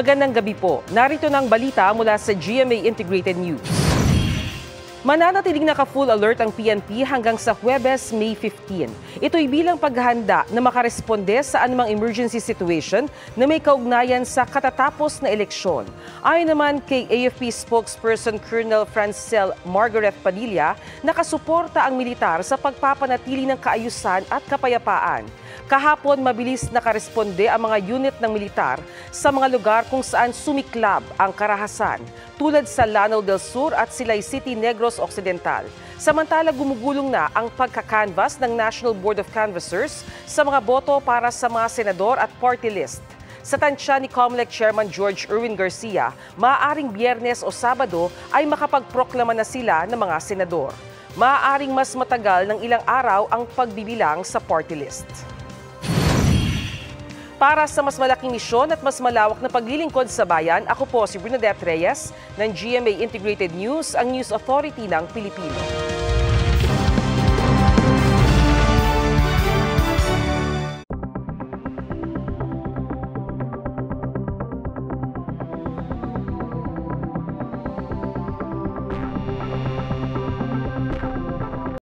Magandang gabi po. Narito na ang balita mula sa GMA Integrated News. Mananatiling naka-full alert ang PNP hanggang sa Huwebes, May 15. Ito'y bilang paghahanda na makaresponde sa anumang emergency situation na may kaugnayan sa katatapos na eleksyon. Ayon naman kay AFP spokesperson Colonel Francel Margaret Padilla, nakasuporta ang militar sa pagpapanatili ng kaayusan at kapayapaan. Kahapon, mabilis nakaresponde ang mga unit ng militar sa mga lugar kung saan sumiklab ang karahasan, tulad sa Lanao del Sur at Silay City, Negros Occidental. Samantala, gumugulong na ang pagkakanvas ng National Board of Canvassers sa mga boto para sa mga senador at party list. Sa tansya ni COMELEC Chairman George Erwin Garcia, maaaring Biyernes o Sabado ay makapagproklama na sila ng mga senador. Maaaring mas matagal ng ilang araw ang pagbibilang sa party list. Para sa mas malaking misyon at mas malawak na paglilingkod sa bayan, ako po si Bernadette Reyes ng GMA Integrated News, ang News Authority ng Pilipino.